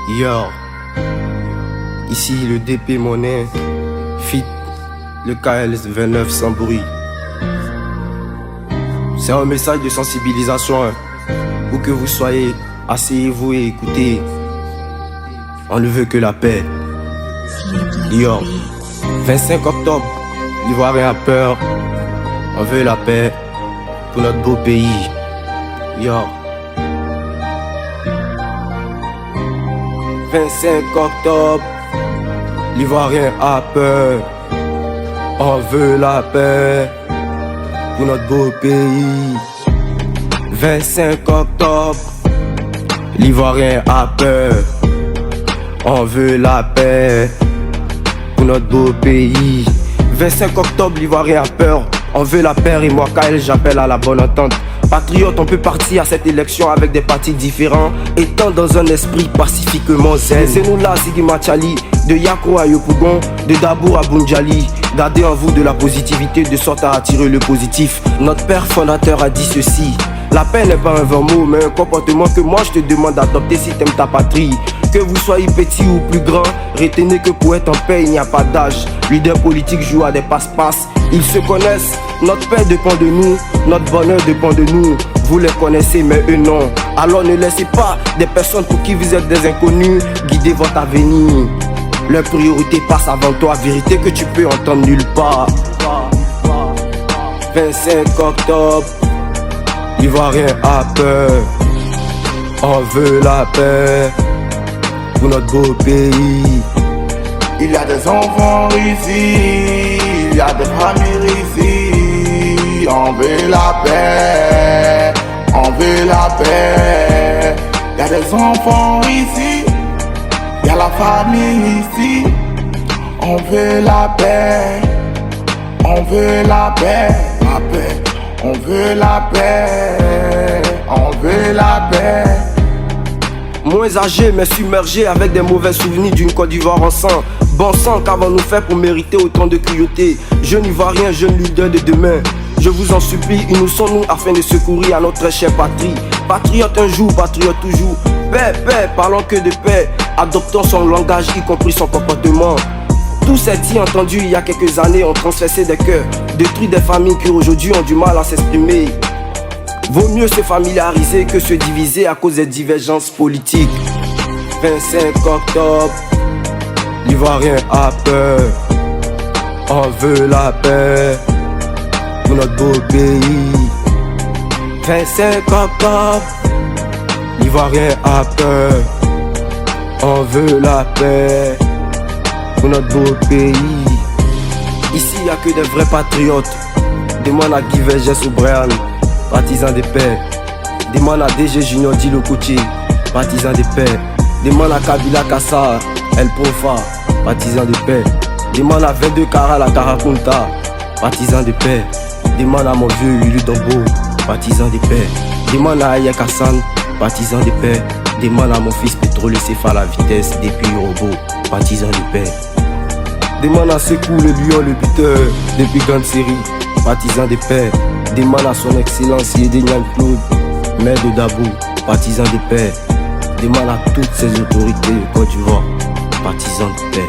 Yo, ici le DP Monnaie, fit le KLS 29 sans bruit. C'est un message de sensibilisation, hein. Où que vous soyez, asseyez-vous et écoutez. On ne veut que la paix. Yo, 25 octobre, l'Ivoirien a peur. On veut la paix pour notre beau pays. Yo, 25 octobre, l'Ivoirien a peur. On veut la paix pour notre beau pays. 25 octobre, l'Ivoirien a peur. On veut la paix pour notre beau pays. 25 octobre, l'Ivoirien a peur. On veut la paix et moi KL j'appelle à la bonne entente. Patriote, on peut partir à cette élection avec des partis différents, étant dans un esprit pacifiquement zen. C'est nous là, Ziggy Machali, de Yako à Yopougon, de Dabour à Bunjali. Gardez en vous de la positivité de sorte à attirer le positif. Notre père fondateur a dit ceci: la paix n'est pas un vain mot, mais un comportement que moi je te demande d'adopter si t'aimes ta patrie. Que vous soyez petit ou plus grand, retenez que pour être en paix il n'y a pas d'âge. Leaders politiques jouent à des passe-passe, ils se connaissent. Notre paix dépend de nous, notre bonheur dépend de nous. Vous les connaissez mais eux non. Alors ne laissez pas des personnes pour qui vous êtes des inconnus guider votre avenir. Leur priorité passe avant toi, vérité que tu peux entendre nulle part. 25 octobre, l'Ivoirien a peur. On veut la paix pour notre beau pays. Il y a des enfants ici, il y a des familles ici. On veut la paix, on veut la paix. Il y a des enfants ici, il y a la famille ici. On veut la paix, on veut la paix, la paix. On veut la paix, on veut la paix. Moins âgé mais submergé avec des mauvais souvenirs d'une Côte d'Ivoire en sang. Bon sang, qu'avons-nous fait pour mériter autant de cruauté? Jeune Ivoirien, jeune leader de demain, je vous en supplie, unissons-nous afin de secourir à notre chère patrie. Patriote un jour, patriote toujours. Paix, paix, parlons que de paix. Adoptons son langage, y compris son comportement. Tous ces dits entendus il y a quelques années ont transpercé des cœurs, détruit des familles qui aujourd'hui ont du mal à s'exprimer. Vaut mieux se familiariser que se diviser à cause des divergences politiques. 25 octobre, l'Ivoirien a peur. On veut la paix pour notre beau pays. 25 octobre, l'Ivoirien a peur. On veut la paix pour notre beau pays. Ici y a que des vrais patriotes. Demande à Guy Vergès ou Brian, partisan de paix. Demande à DG Junior Dilo Kouchi, partisan de paix. Demande à Kabila Kassa, El Profa, partisan de paix. Demande à 22 Kara la Karakunta, partisan de paix. Demande à mon vieux Yulu Dombo, partisan de paix. Demande à Ayek Hassan, partisan de paix. Demande à mon fils Pétrole Céphale à la vitesse depuis Robot, partisan de paix. Demande à Sekou le lion le buteur depuis grande série, partisan de paix. Demande à son excellence Yedenian Claude, maire de Dabo, partisan de paix. Demande à toutes ces autorités de Côte d'Ivoire, partisans de paix.